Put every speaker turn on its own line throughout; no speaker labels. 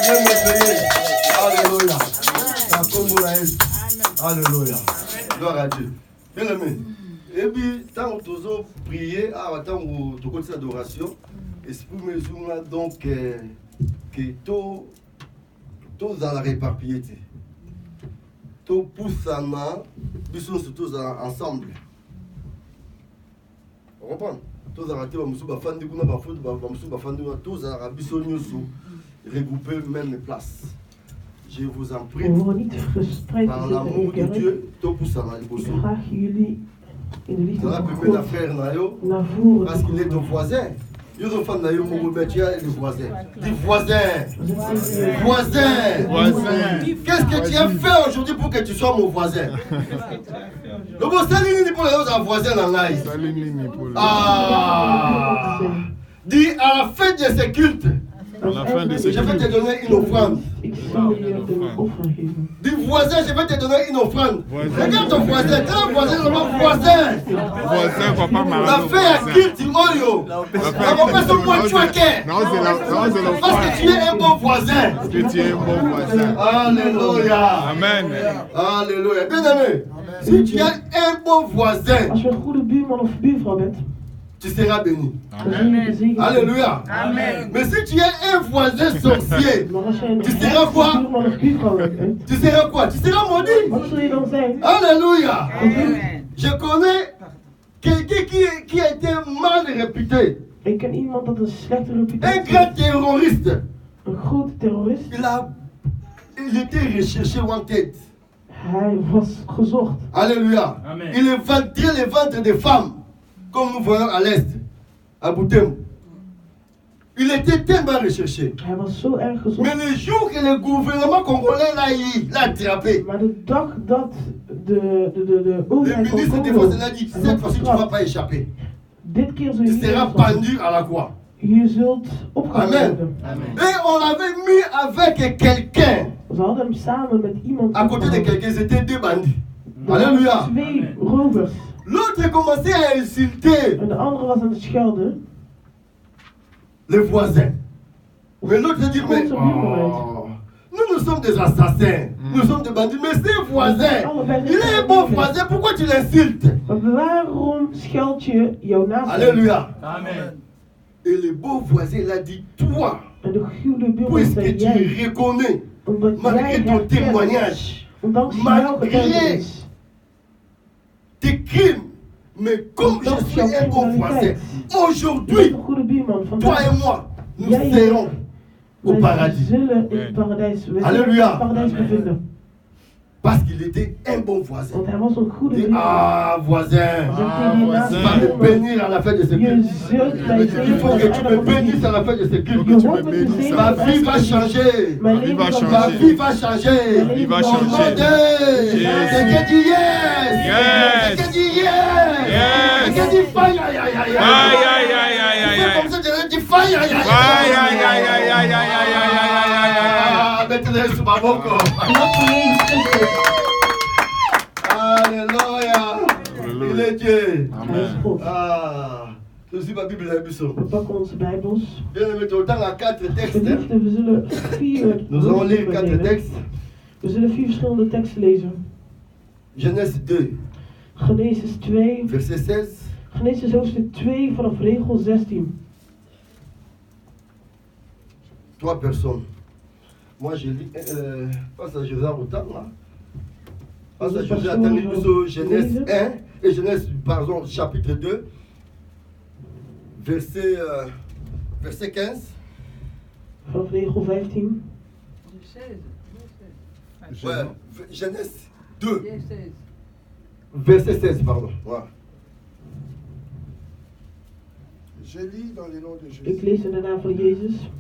Seigneur me paye. Alléluia. Alléluia. Gloire à Dieu. Bien aimé. Et puis, tant que tu as prié, tant que tu as fait l'adoration, esprit me donc que tout dans la réparpillité. Tout pousse en ils sont tous ensemble. Vous comprenez? Tous les ratés, tous les regroupés même place. Je vous en prie, par l'amour de Dieu, tout pousse en
Graag jullie in de liefde van God
parce qu'il est ton voisin. Ils ont fait d'ailleurs mon métier et les voisins. Dis voisin. Qu'est-ce que tu as fait aujourd'hui pour que tu sois mon voisin? Le mot salut pour les autres voisins dans l'aïe. Ah. Dis à la fin de ces cultes. Je vais te donner une offrande. Dis voisin, je vais te donner une offrande. Regarde ton voisin, quand voisin, c'est mon voisin. La fait à qui tu oyo. La personne moi tu es. Parce que tu es un bon voisin. Alléluia. Amen. Alléluia. Bien aimé, si tu es un bon voisin,
als je een goede buurman of buurvrouw bent,
tu seras béni.
Amen.
Alléluia. Amen. Mais si tu es un voisin sorcier, tu seras quoi? Tu seras quoi? Tu seras maudit. Alléluia. Amen. Je connais quelqu'un qui a été mal réputé.
Ik ken iemand dat een slechte reputatie
Un grand terroriste.
Een grote terrorist.
Il était recherché wanted.
Hij was gezocht.
Alléluia. Amen. Il vendait les ventres des femmes. Comme nous voyons à l'est, à Boutem. Il était tellement recherché. Mais le jour que le gouvernement congolais l'a attrapé, le ministre des Forces l'a dit, cette fois-ci tu ne vas pas échapper. Tu seras pendu à la croix. Amen. Et on l'avait mis avec quelqu'un. À côté de quelqu'un, c'était deux bandits. Alléluia. L'autre commençait à insulter les voisins. Mais l'autre dit, mais nous sommes des assassins, nous sommes des bandits, mais c'est voisin. Il est un bon voisin, pourquoi tu l'insultes? Alléluia. Amen. Et le beau voisin l'a dit, toi, puisque tu reconnais, malgré ton témoignage, malgré tes crimes, mais comme je suis un bon voisin, aujourd'hui, toi et moi, nous serons au paradis. Alléluia. Parce qu'il était un bon voisin. Voisin. Tu vas me bénir à la fin de ce culte. Il faut que tu me bénisses à la fin de ce culte. Ma vie va changer. Ma vie va changer. Au nom de quelqu'un dit yes. Quelqu'un dit yes. Quelqu'un dit faille. Comme ça, je dis faille. Maintenant, c'est pas bon corps. Alléluia. Il est Dieu.
Amen.
Je suis ma Bible la Bible.
We pakken onze Bijbels.
Bien, we moeten dan 4 textes.
We zullen 4
Nous allons lire 4 textes.
We zullen 4 verschillende teksten lezen.
Genèse 2.
Genesis 2.
Verset 16.
Genesis hoofdstuk 2 vanaf regel 16.
3 personnes. Moi je lis pas à Joseph autant là. Pas à Joseph attendez Genèse 1 et Genèse pardon chapitre 2 verset 15.
Vanaf regel 15.
Ouais, Genèse 2. Verset 16 pardon. Voilà.
Je lis dans le nom de Jésus.
Ik lees in de naam van Jezus.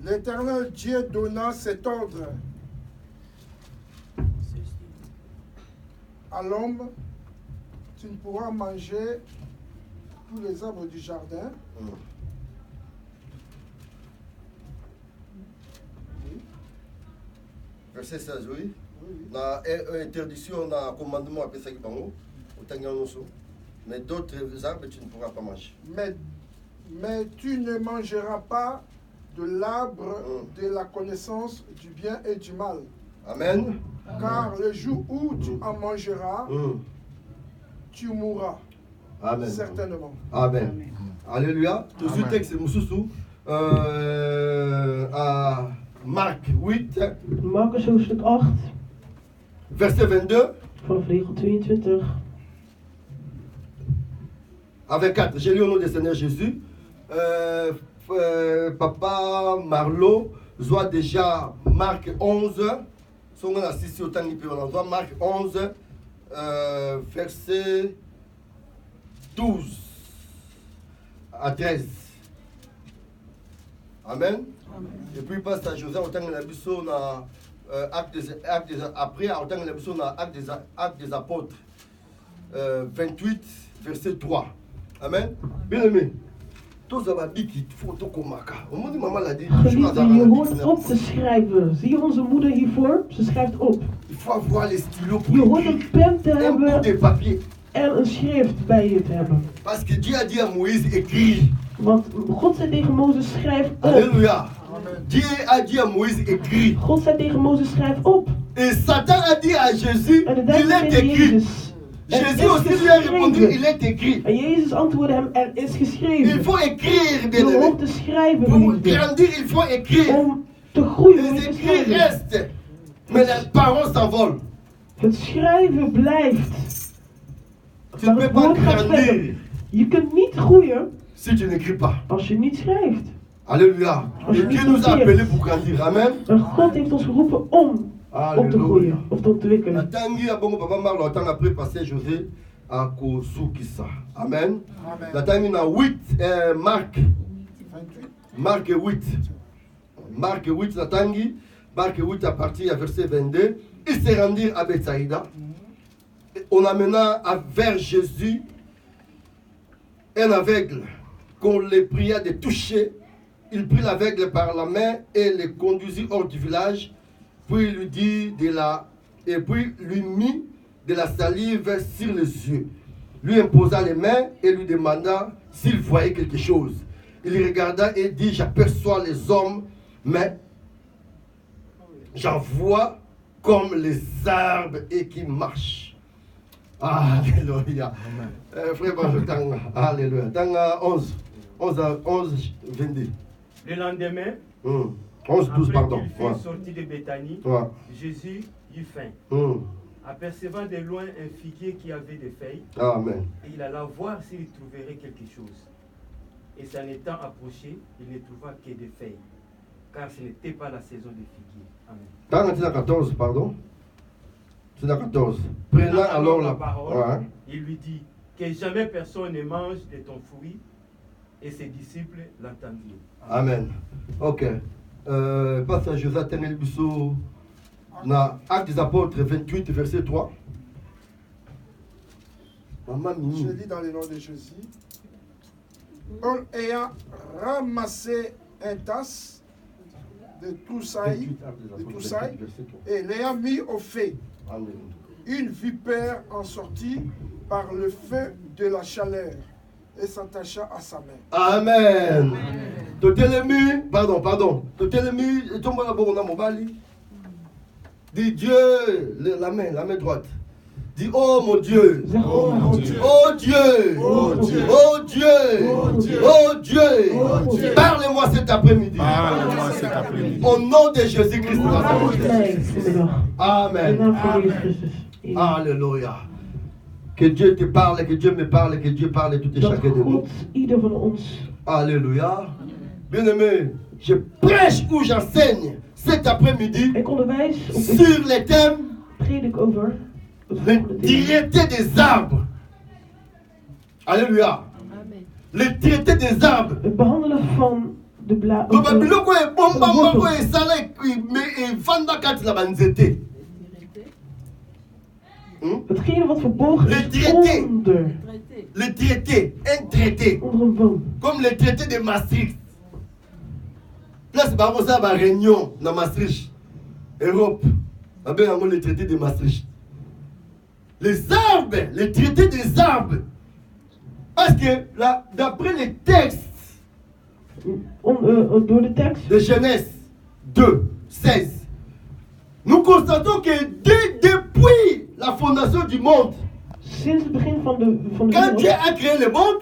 L'Éternel Dieu donna cet ordre à l'homme: tu ne pourras manger tous les arbres du jardin.
Verset 16, oui. La interdiction, la commandement après ça, mais d'autres arbres tu ne pourras pas manger.
Mais Mais tu ne mangeras pas de l'arbre de la connaissance du bien et du mal.
Amen.
Car le jour où tu en mangeras, tu mourras.
Amen.
Certainement.
Amen. Alléluia. Tout ce texte est Moussoussou. À Marc 8.
Marcus hoofdstuk 8.
Verset 22.
Vanaf regel 22.
Avec 4. J'ai lu au nom du Seigneur Jésus. Papa Marlo voit déjà Marc 11. On a assisté au temps on voit Marc 11, verset 12 à 13. Amen. Et puis il passe à Joseph au temps de la Bissot, on a après, au temps de la Bissot, on a acte des apôtres, 28, verset 3. Amen. Bien aimé.
Geliefde, je hoort op te schrijven. Zie je onze moeder hiervoor? Ze schrijft op. Je hoort een pen te hebben en een schrift bij je te hebben. Want God zei tegen Mozes, schrijf op.
Alléluia. Dieu a dit à Moïse, écrit.
God zei tegen Mozes, schrijf op.
Et Satan a dit à Jésus, il est écrit. Jésus aussi lui a répondu, il est écrit.
En Jezus antwoordde hem, is geschreven.
Il faut écrire, bien
Je
aimé.
hoort te schrijven,
Pour
geliefde.
grandir, il faut écrire.
Om te groeien moet
Les
je
écrits
schrijven.
restent, mais les paroles s'envolent.
Het schrijven blijft.
Tu ne
Maar
peux
het
pas
woord gaat verder.
grandir
Je kunt niet groeien
si tu n'écris pas.
als je niet schrijft.
Alléluia. Et Dieu nous a appelés pour grandir. Amen.
En God heeft ons geroepen om op te groeien of te ontwikkelen.
Tangi abongo papa Marlo attend après passer José à Kosukisa. Amen.
Amen.
La tangi na 8 Marc
28.
Marc 8. Marc 8 la tangi Marc 8 à partir du verset 22. Ils se rendirent à Bethsaïda. On amena vers Jésus un aveugle qu'on les pria de toucher. Il prit l'aveugle par la main et le conduisit hors du village, puis lui dit puis lui mit de la salive sur les yeux, lui imposa les mains et lui demanda s'il voyait quelque chose. Il regarda et dit, j'aperçois les hommes, mais j'en vois comme les arbres et qui marchent. Alléluia. Frère Benjamin, alléluia. Dans 11 à 11, 22.
Le lendemain,
11, 12, pardon.
Qu'il fut sorti de Béthanie, Jésus eut faim. Apercevant de loin un figuier qui avait des feuilles,
Amen.
Et il alla voir s'il trouverait quelque chose. Et s'en étant approché, il ne trouva que des feuilles, car ce n'était pas la saison des figuiers. Amen.
Dans 14, pardon. C'est dans 14. Prenant alors la
parole, il lui dit que jamais personne ne mange de ton fruit. Et ses disciples l'entendirent.
Amen. Ok. Passe à Joseph Tenel Bissot. Dans Actes des Apôtres 28, verset 3. Maman Mimi.
Je lis dans le nom de Jésus. Paul ayant ramassé un tasse de troussailles, et l'ayant mis au feu, une vipère en sortit par le feu de la chaleur et s'attacha à sa main.
Amen. Totelemi, pardon. Totelemi, tombe la bonne mobali. Dis Dieu, la main droite. Dis oh mon Dieu.
Oh
Dieu. Oh Dieu.
Oh Dieu.
Oh Dieu. Oh Dieu. Parlez-moi cet après-midi. Au nom de Jésus-Christ. Amen. Alléluia. Que Dieu te parle, que Dieu me parle, que Dieu parle tout et chacun de nous. Alléluia. Bien-aimé, je prêche ou j'enseigne cet après-midi sur les thèmes le traité des arbres. Alléluia. Le traité des arbres.
Het behandelen van de Hetgene wat verborgen is onder.
Le traité, un traité.
Onder een boom.
Comme le traité de Maastricht. Là, c'est pas pour ça, ma réunion dans Maastricht, Europe. On le traité de Maastricht. Les arbres, le traité des arbres. Parce que là, d'après les textes
door de tekst.
De Genèse 2, 16. Nous constatons que depuis la fondation du monde,
sinds het begin van de
quand Dieu a créé le monde,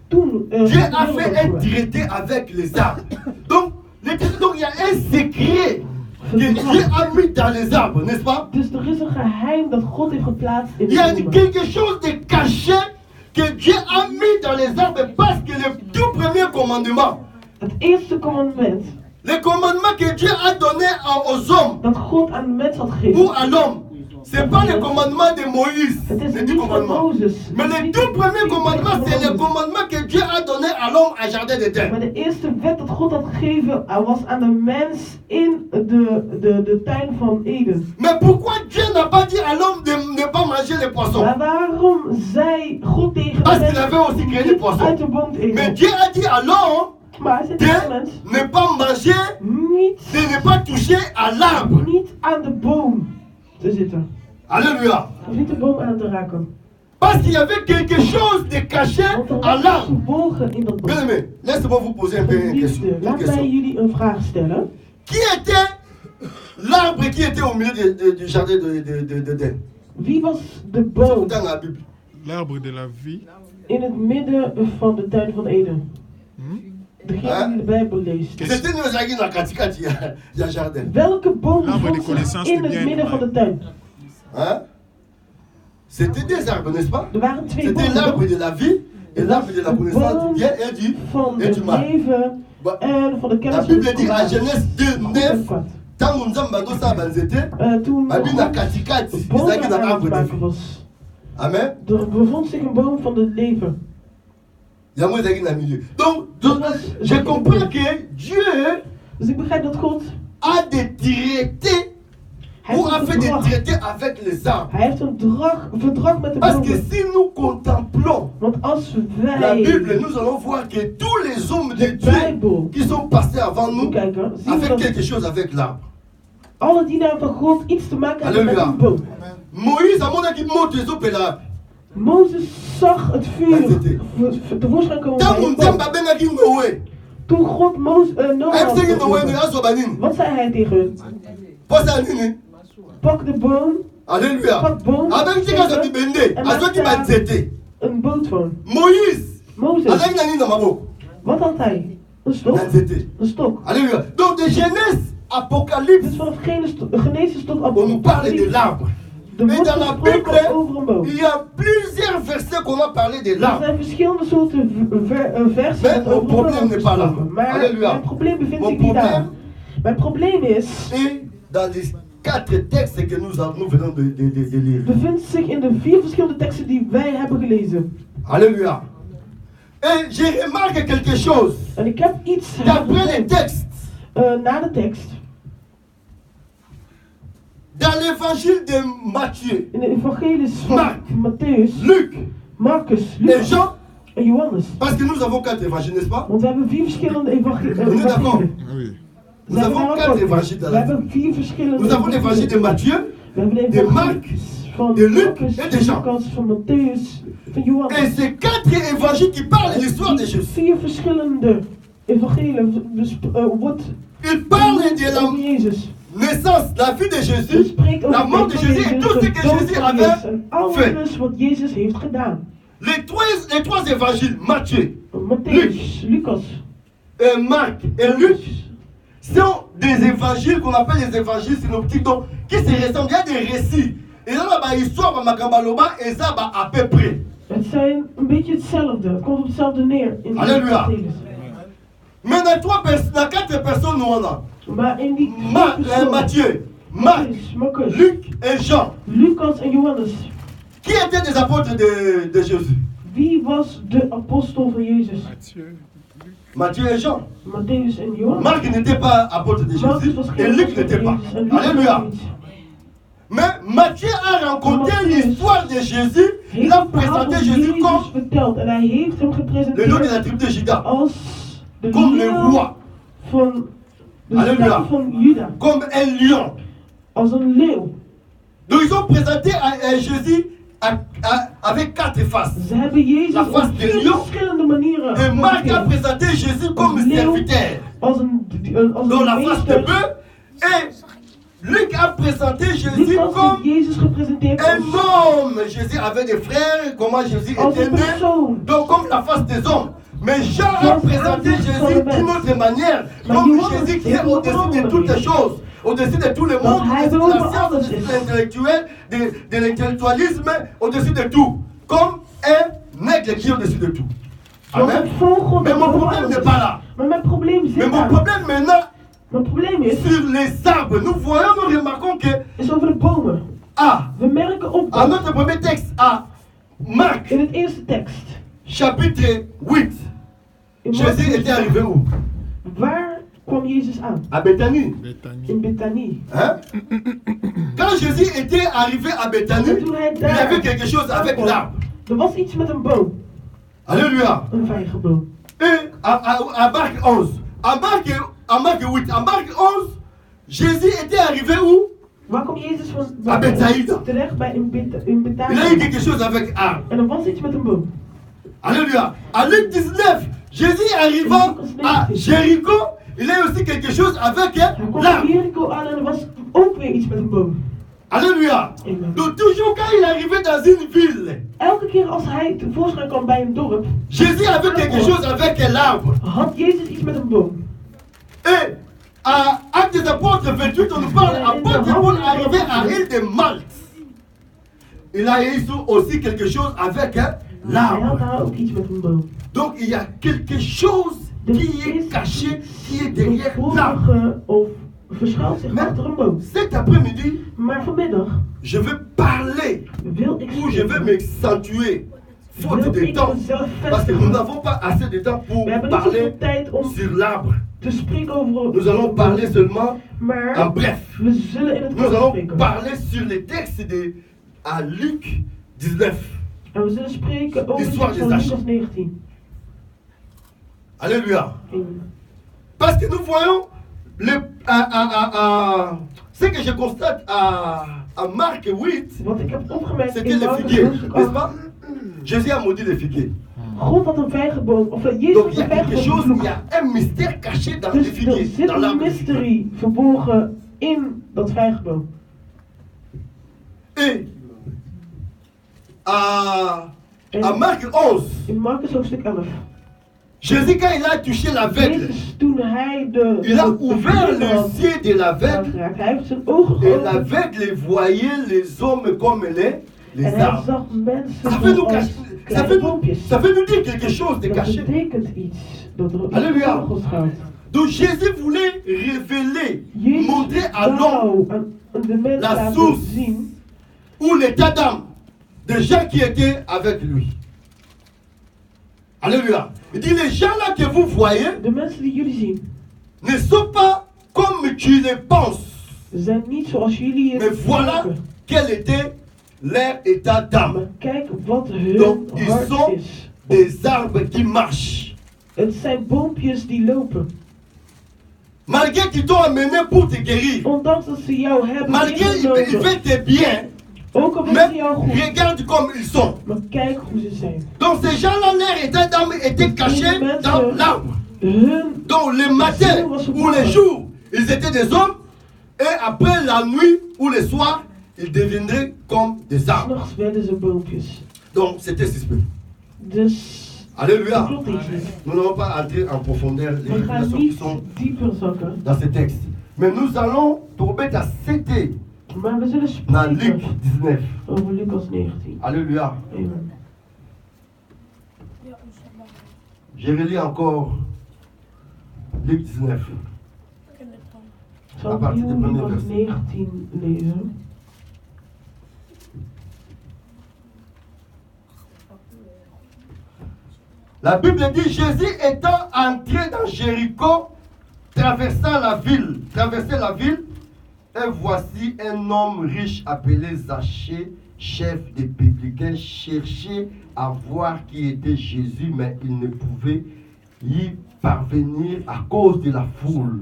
Dieu a fait un traité avec les arbres. Donc il y a un secret que Dieu a mis dans les arbres, n'est-ce pas?
Dus er is een geheim dat God heeft geplaatst in
Il y a
de bomen.
quelque chose de caché que Dieu a mis dans les arbres parce que le tout premier commandement,
Het eerste commandement
le commandement que Dieu a donné aux hommes
dat God aan de mens had gegeven.
ou à l'homme, c'est pas le commandement de Moïse,
Het is
le
niet
dix
van
commandements.
Mozes.
Mais le tout premier commandement, c'est le commandement que Dieu a donné à l'homme à Jardin d'Éden.
Maar de eerste wet dat God had gegeven was aan de mens in de tuin van Eden.
Mais pourquoi Dieu n'a pas dit à l'homme de ne pas manger les poissons?
Maar waarom zei God tegen
Parce
de
qu'il avait aussi créé les
niet
poissons.
uit de boom te
Mais
eten?
Dieu a dit à l'homme
Maar hij zei tegen de mens,
de ne pas manger, de ne pas toucher à l'arbre.
niet aan de boom te zitten.
Alléluia.
Of niet de boom aan te raken.
Parce qu'il y avait quelque chose de caché
Want er
à
was
l'arbre.
verborgen in dat boom.
Bien aimé, laissez-moi vous poser un peu une question.
Liefde, laat mij jullie een vraag stellen.
Qui était l'arbre qui était au milieu du jardin d'Éden?
Wie was de
C'est
boom
dans la Bible.
L'arbre de la vie.
in het midden van de tuin van Eden? Degene die de Bijbel leest.
C'était nous qui dans Katikati, il y a jardin.
Welke boom
L'arbre des
bevond zich
connaissances
in
du
het
bien et
midden
du
van
mal.
de tuin?
Hein? C'était des arbres, n'est-ce pas?
Er waren twee
C'était l'arbre
bomen.
de la vie et l'arbre de la connaissance du bien
Van
et du
het
mal.
leven en van de
La
kennis van
Bible
het
dit à
kwaad.
Genèse 2,
Goed en
9,
kwaad.
tant nous avons bandé ça, banzete,
Toen
la Bible n'a
God
Katikati,
de
ils
boom
ont
aan
dans
het
l'arbre de
maken
vie.
was.
Amen.
Er bevond zich een boom van het leven.
Il y a moins dans le milieu. Donc, je comprends que Dieu
Dus ik begrijp dat God,
a des traités
hij
ou
heeft
a
een
fait des
verdrag.
traités avec les arbres.
Hij heeft een verdrag met de
Parce que
bomen.
si nous contemplons
Want als
la
wij
Bible, nous allons voir que tous les hommes de
de
Dieu
Bijbel
qui sont passés avant nous
kijken, zien we
avaient
dat
quelque chose avec l'arbre.
alle dienaren van God iets te maken hebben met
Halleluja.
een boom.
Moïse, à mon avis, monte les eaux l'arbre.
Mozes zag het vuur tevoorschijn komen bij
Tant
een
nous
boom.
sommes pas bien Noé.
Toen God Noah
Même si
had
Noé ne
geroepen,
a pas banin.
wat zei hij tegen hun?
Pas ça, nini.
Pak de boom,
Alléluia.
pak boom,
Avec qui quand tu bendé,
en
à ceux qui
maak
m'a
daar
zété.
een boot van.
Moïse,
Mozes,
avec nani dans ma bouche.
wat had hij? Een stok?
Dans zété.
Een stok.
Alléluia. Donc de Genèse, Apocalypse,
Dus vanaf Genesis tot
on nous parle de l'arbre.
Er
Mais
wordt
dans la
gesproken
Bible,
over een boom.
il y a plusieurs versets qu'on a parlé de
Er
l'arbre.
zijn verschillende soorten versen
Mais
dat
mon
over een
problème
boom
n'est pas là.
gesproken. Maar
Alléluia.
mijn probleem bevindt
Mon
zich niet daar.
problème
Mijn probleem is,
est dans les 4 textes que nous venons de lire.
bevindt zich in de 4 verschillende teksten die wij hebben gelezen.
Alléluia. Et j'ai remarqué quelque chose.
En ik heb iets
D'après les textes,
na de tekst.
dans l'évangile de Matthieu,
In de evangelies van
Mark,
Matthäus,
Luc
Marcus,
et
Lucas
Jean,
en Johannes.
parce que nous avons 4 évangiles, n'est-ce pas?
Want we hebben 4 verschillende
On est d'accord?
evangelien.
Oui.
Nous avons 4 évangiles dans
We
la Bible.
hebben 4 verschillende
Nous avons l'évangile de Matthieu,
We hebben de
de Marc,
evangelies van
de Luc
Marcus,
et de Jean.
Lucas, van Matthäus, van Johannes.
et ces 4 évangiles qui parlent de l'histoire de
Die
Jésus.
4 verschillende evangelien wordt
Ils parlent de la
over Jezus.
naissance, la vie de
Het
Jésus,
spreekt over
la
de
mort de
dood van
Jésus et
Jezus,
tout ce
de
que
dood
Jésus
van Jezus
avait
en
fait.
alles wat Jezus heeft gedaan.
Les trois évangiles, Matthieu,
Matthäus, Lucas,
et Marc et Luc, sont des évangiles qu'on appelle les évangiles synoptiques, donc qui se ressemblent. Il y a des récits. Et là, il y a une histoire, Makambaloba, et ça, à peu près.
Het zijn een beetje hetzelfde. Het komt op hetzelfde neer. In de
Halleluja.
evangelie.
Mais il y a 4 personnes, nous, on a.
Maar in die vier personen,
Matthieu, Marc,
Matthäus, Marcus,
Luc et Jean,
Lucas en Johannes.
qui étaient des apôtres de Jésus.
Wie was de apostel van Jezus?
Matthieu.
Matthieu et Jean.
Matthäus en Johannes.
Marc n'était pas apôtre de
Marcus
Jésus
was
et
geen
Luc
apostel
n'était
van
pas.
Jezus en Lucas
Alléluia.
ook niet.
Mais Matthieu a rencontré l'histoire de Jésus. Il
Heeft
a
het verhaal
présenté
van
Jésus
Jezus
comme
verteld en hij heeft hem
le nom de
gepresenteerd
la tribu de Juda,
als de
comme le
leeuw
roi,
van de
Halleluja.
stam van Juda,
comme un lion.
als een leeuw.
Donc ils ont présenté à Jésus avec 4 faces.
Ze hebben Jezus
La
op
face de
4
lion.
verschillende manieren
Et Marc a
gepresenteerd.
présenté Jésus comme
Als leeuw,
serviteur.
als
Dans
een
la face de
meester.
bœuf. Et Luc a présenté Jésus
Lucas
comme
heeft Jezus gepresenteerd
un
als,
homme. Jésus avait des frères, comment Jésus
als
était
een
né.
persoon.
Donc comme la face des hommes. Mais Jean a
Zoals
présenté
aanzicht van de
Jésus
mens.
d'une autre manière.
Maar
Comme
Johannes
Jésus qui
heeft
est
op een
au-dessus de
andere
toutes les
manier.
choses. Au-dessus de tout le
Dat
monde,
hij
au-dessus de
boven
la science,
alles
au-dessus
is.
de l'intellectuel, de l'intellectualisme, au-dessus de tout. Comme un aigle qui est au-dessus de tout.
Zoals
Amen.
een vogel
Mais
dat
mon
boven
problème
alles
n'est
is.
pas là.
Maar mijn probleem
Mais
zit
mon
daar.
problème maintenant,
Mijn probleem is
sur les arbres, nous voyons, nous remarquons que,
over de bomen. We merken op
à
dat
notre premier texte, à Marc,
in het eerste tekst.
chapitre 8,
In
Jésus
Marcus,
était arrivé où?
waar kwam Jezus aan?
À Bethanie.
In Bethanie.
Hein? Quand Jésus était arrivé à Bethanie,
En toen hij
il y avait
daar
quelque chose avec
aankwam,
l'arbre.
er was iets met een boom.
Alléluia.
Een vijgenboom.
Et à Marc 11, à Marc 8, à Marc 11, Jésus était arrivé où?
Waar kwam Jezus
À Bethsaïda.
terecht bij in
Il a eu
Bethanie.
quelque chose avec arbre.
En er was iets met een boom.
Alléluia. À Luc 19, Jésus arrivant à Jéricho, il a eu aussi quelque chose avec
Hij kwam bij
l'arbre.
Jericho aan en er was ook weer iets met een boom.
Alléluia.
Amen.
Donc toujours quand il arrivait dans une ville,
Elke keer als hij tevoorschijn kwam bij een dorp,
Jésus avait quelque chose avec l'arbre.
had Jezus iets met een boom.
Et à Actes des Apôtres 28, on nous parle, apôtre Paul arrivé à l'île de Malte. Il a eu aussi quelque chose avec
Hij had
l'arbre.
daar ook iets met een boom.
Donc il y a quelque chose qui est caché, qui est derrière l'arbre.
Verborgen of verschuilt zich achter een boom.
Cet après-midi,
Maar vanmiddag
je vais parler,
wil ik
ou je vais m'accentuer, faute de temps, parce que nous n'avons pas assez de temps pour
We hebben niet
parler
zoveel tijd om
sur l'arbre.
te spreken over.
Nous allons parler seulement en
Maar
bref.
we zullen in het
Nous
kort
allons
spreken.
parler sur les textes de à Luc 19.
En we zullen spreken over de
L'histoire
tekst
des
van
Zachée.
Lucas 19.
Alléluia.
Amen.
Parce que nous voyons ce que je constate à Marc 8,
Wat ik heb opgemerkt
c'était
in
les
Marcus
figuiers,
hoofdstuk
n'est-ce
8.
pas? Jésus a maudit les figuiers.
God had een vijgenboom, of Jezus
Donc
had
il y a
een
quelque
vijgenboom
chose, il y
gevloekt.
a un mystère caché dans les
Dus er
figuiers,
zit
dans
een
l'arbre des figuiers.
mysterie verborgen in dat vijgenboom.
Et à Marc 11,
In Marcus hoofdstuk 11.
Jésus, quand il a touché l'aveugle,
Jezus, toen hij de
il a ouvert les yeux de l'aveugle
aangeraakt, hij heeft zijn ogen
et
geopend
l'aveugle voyait les hommes comme les
en hij
arbres.
zag mensen
Ça veut, nous
zoals
cacher-
kleine boompjes.
ça veut nous dire quelque chose de
Dat
caché.
betekent iets, dat er iets
Alléluia.
opgeschuilt.
Donc Jésus voulait révéler, montrer
Jezus
à l'homme
wou aan de mensen
la
laten
source
zien
ou l'état d'âme des gens qui étaient avec lui. Alléluia. Il dit les gens là que vous voyez
de mensen die jullie zien.
ne sont pas comme tu les penses.
Ze zijn niet zoals jullie het
Mais voilà
denken.
quel était leur état d'âme.
Maar kijk wat hun
Donc ils
hart
sont
is.
des arbres qui marchent.
Het zijn boompjes die lopen.
Malgré qu'ils t'ont amené pour te guérir.
Ondanks dat ze jou hebben
Malgré qu'ils
ingenomen.
veulent tes bien.
Ook al willen ze
Mais
jou goed.
regarde comme ils sont.
Maar kijk hoe ze zijn.
Donc ces gens-là, leur état d'âme était caché dans l'arbre.
Hun
Donc le matin ou le jour, ils étaient des hommes. Et après la nuit ou le soir, ils deviendraient comme des arbres.
s'nachts werden ze boompjes.
Donc c'était suspect.
Dus
Alléluia.
dat klopt iets niet.
Nous n'allons pas entrer en profondeur les
We gaan
révélations qui
niet
sont
dieper zakken.
dans ce texte. Mais nous allons tomber à 7
Maar we zullen
dans Luc
spreken
19.
over Lucas 19.
Alléluia.
Amen.
Je relis encore Luc 19.
Ik zal
À partir du
opnieuw
premier
Lucas
verset.
19 lezen.
La Bible dit Jésus étant entré dans Jéricho, traversait la ville, et voici un homme riche appelé Zachée, chef des publicains, cherchait à voir qui était Jésus, mais il ne pouvait y parvenir à cause de la foule,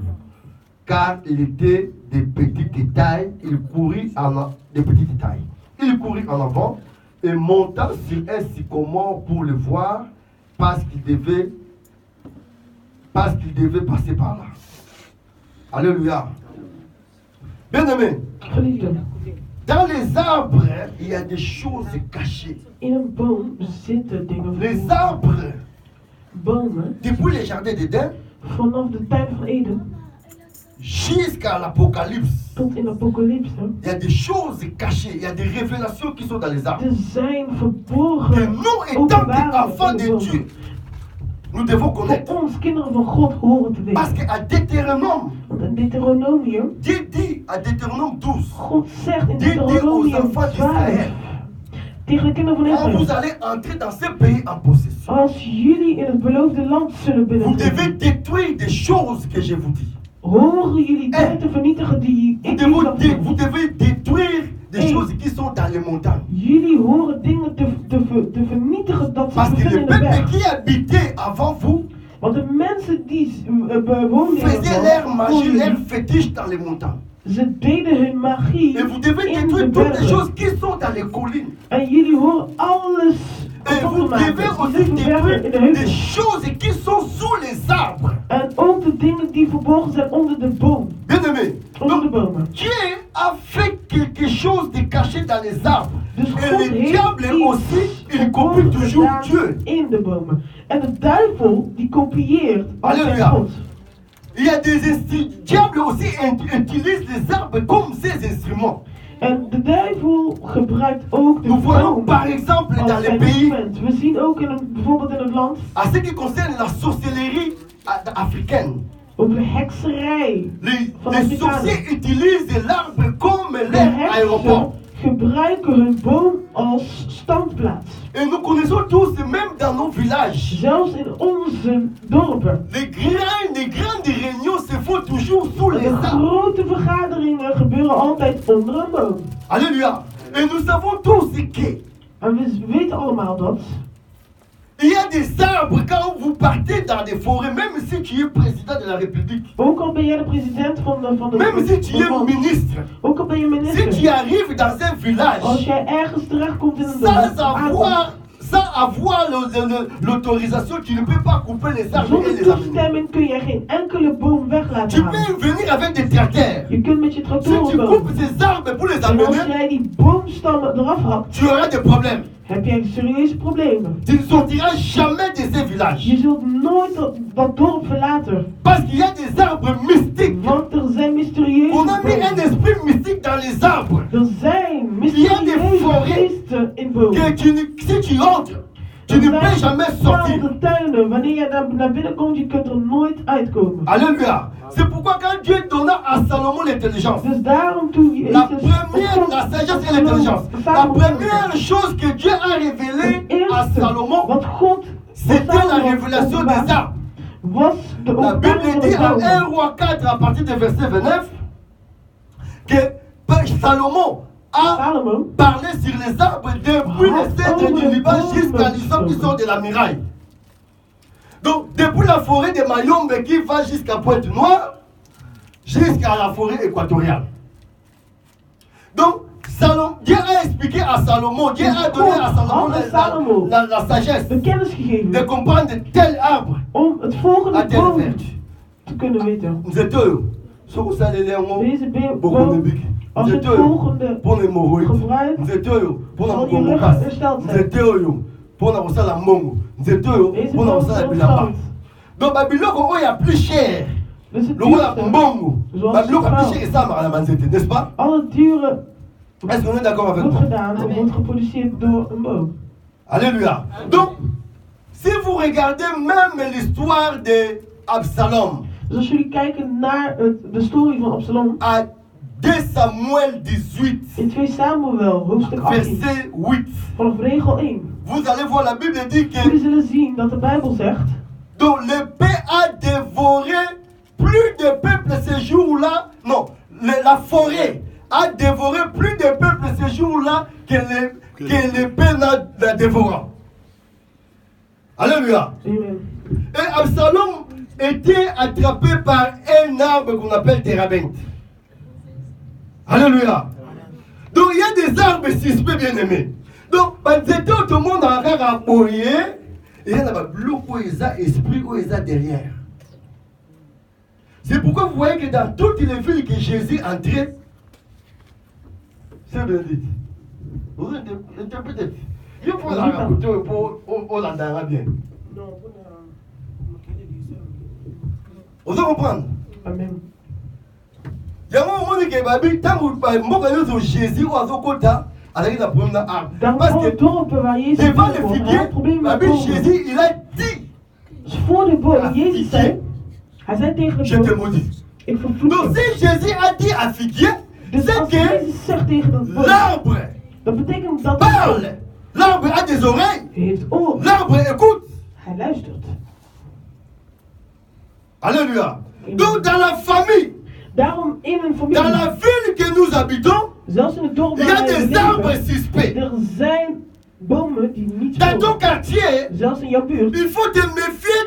car il était de petite taille. Il courut en avant et monta sur un sycomore pour le voir parce qu'il devait passer par là. Alléluia. Bien aimé. Dans les arbres, il y a des choses cachées.
In een boom zitten dingen
Les
verborgen.
arbres,
Bomen,
depuis les jardins d'Éden
vanaf de tijd van Eden
jusqu'à l'Apocalypse,
tot in Apocalypse,
il y a des choses cachées, il y a des révélations qui sont dans les arbres.
er zijn
Que
verborgen
nous, étant des enfants
openbaringen in de
de
boom.
Dieu, nous devons
Voor
connaître.
ons, kinderen van God, horen te
Parce
weten.
qu'à Deutéronome,
Want in Deuteronomium,
Dieu dit à Deutéronome 12,
God zegt in
Dit aux
Deuteronomium
enfants
12
d'Israël,
tegen de kinderen van
quand vous
Israël:
allez entrer dans ce pays en possession,
als jullie in het beloofde land zullen
vous devez
binnengaan,
détruire des choses que je vous dis.
horen jullie dingen te vernietigen die ik jullie zal
Vous
doen.
devez détruire des
Hey.
choses qui sont dans les montagnes.
Jullie horen dingen te vernietigen dat ze
Parce que
bevinden
le
in de
peuple
berg.
qui habitait avant vous
Want de mensen die bewoonden in
faisaient
het
leur
land,
magie,
voor
leur
jullie,
fétiche dans les montagnes.
ze deden hun magie
Et vous devez
in de
détruire toutes les
bergen.
choses qui sont dans les collines.
En jullie horen alles
Et
kapot
vous
te maken.
devez
Die
aussi
zitten verbergen in de
détruire des
heuvel.
choses qui sont sous les arbres.
En ook de dingen die verborgen zijn onder de boom.
Bien aimé.
Onder de
Donc,
bomen.
Dieu a fait quelque chose de caché dans les arbres.
Dus
Et
God
le
heeft
diable aussi, il
iets
copie
verborgen
toujours
gedaan
Dieu.
in de bomen. En de duivel die kopieert altijd
Alléluia.
God.
Il y a des diable aussi utilise les arbres comme ses instruments.
En de duivel gebruikt ook de
Nous voyons
boom
par exemple
als
dans les
zijn
pays,
instrument. We zien ook bijvoorbeeld in het land
à ce qui concerne la sorcellerie africaine,
over de hekserij.
les
Afrikanen.
sorciers utilisent l'arbre comme
De
leur aéroport.
heksen gebruiken hun boom als standplaats.
Et nous connaissons tous, même dans nos villages,
Zelfs in onze dorpen.
les grandes réunions se font toujours sous les
De
arbres.
grote vergaderingen gebeuren altijd onder een boom.
Alléluia. Et nous savons tous que
En we weten allemaal dat
il y a des arbres quand vous partez dans des forêts, même si tu es président de la République,
ook al ben jij de president van de
même si tu es
van-
ministre,
ook al ben je
si
minister.
tu arrives dans un
Als
village
jij ergens terechtkomt in een
sans
dorp,
avoir l'autorisation, tu ne peux pas couper les arbres et
zonder
les amener.
toestemming kun je geen enkele boom weg
Tu
laten halen.
peux venir avec des tracteurs.
Je kunt met je
Si
tractor
tu
boom.
coupes ces arbres pour les
En als
amener,
jij die boomstammen eraf haalt,
tu auras des problèmes.
heb jij serieuze problemen.
Tu ne sortiras jamais de ces villages.
Je zult nooit dat dorp verlaten.
Parce qu'il y a des arbres mystiques.
Want er zijn mysterieuze
On a mis un
bomen.
esprit mystique dans les arbres.
Er zijn mysterieuze geesten in bomen.
Si tu entres, tu ne peux jamais sortir.
Bepaalde tuinen, wanneer je naar binnen komt, je kunt er nooit uitkomen.
Alléluia. C'est pourquoi quand Dieu donna à Salomon l'intelligence,
Dus daarom toen je
la sagesse et l'intelligence, la première chose que Dieu a révélée à Salomon,
wat God
c'était la révélation des arbres.
was de
La Bible
openbaring
dit
van de
à 1
bomen.
roi 4 à partir du verset 29 que Salomon a
Salomo
parlé sur les arbres depuis le cèdre du Liban jusqu'à l'isop qui sort de la muraille. Donc, depuis la forêt de Mayombe qui va jusqu'à Pointe-Noire, jusqu'à la forêt équatoriale. Donc, Dieu a expliqué à Salomon, Dieu a donné à Salomon la sagesse
de kennis gegeven
de comprendre tel arbre
om het
à
volgende
tel
boom
vertu.
te kunnen weten.
Nzeto, soko salele ngo
Deze
boko
boom,
nebiki.
als het
Nzeto
volgende
pour les hémorroïdes.
gebruikt,
Nzeto pour na
zal je
mokongo
rug
kasi.
hersteld zijn.
Nzeto pour na kosala mbongo. Nzeto
Deze
pour na
boom
kosala
zal
bilamba.
stand.
Donc babiloko oyo ya plus cher.
Dus het
Lokola
duurste,
mbongo.
zoals
Babiloko ya plus
goud.
cher esalaka na banzete, n'est-ce pas?
Alle dure
Est-ce qu'on est d'accord avec
wordt
moi?
gedaan of wordt geproduceerd door een boom.
Alléluia. Donc, si vous regardez même l'histoire de Absalom
Dus als jullie kijken naar de story van Absalom
à 2 Samuel 18,
in 2 Samuel, hoofdstuk 18,
verset 8,
vanaf regel 1.
vous allez voir, la Bible dit que
Jullie zullen zien dat de Bijbel zegt,
donc l'épée a dévoré plus de peuples ce jour-là. Non, la forêt a dévoré plus de peuples ce jour-là que l'épée n'a dévoré. Alléluia.
Amen.
Et Absalom était attrapé par un arbre qu'on appelle térabinthe. Alléluia. Donc il y a des arbres suspects bien aimés. Donc, tout le monde a encore appoyé. Et il y a un bloc où il y a esprit, où il y a derrière. C'est pourquoi vous voyez que dans toutes les villes que Jésus entrait, c'est bien dit. Vous interprétez. Il faut la raconter pour l'entendre bien. Vous comprenez?
Amen.
Il y a un moment où Jésus a avec la première arme. Parce que devant le figuier, Jésus, il a dit.
Voor de boom, Jezus zei, hij zei tegen de
Je te
boom,
maudis.
ik vervloek
Donc
je.
si Jésus a dit à figuier,
Dus
c'est
als
que
Jezus zegt tegen de boom,
l'arbre
dat betekent dat
parle. L'arbre a des oreilles.
hij heeft oren.
L'arbre écoute.
Hij luistert.
Alléluia. Donc dans la famille,
Daarom in een
dans
familie,
la ville que nous habitons,
zelfs in het dorp
il y
waar
a
wij
des
leven,
arbres suspects.
er zijn bomen die niet
Dans ton
komen.
quartier,
Zelfs in jouw buurt.
il faut te méfier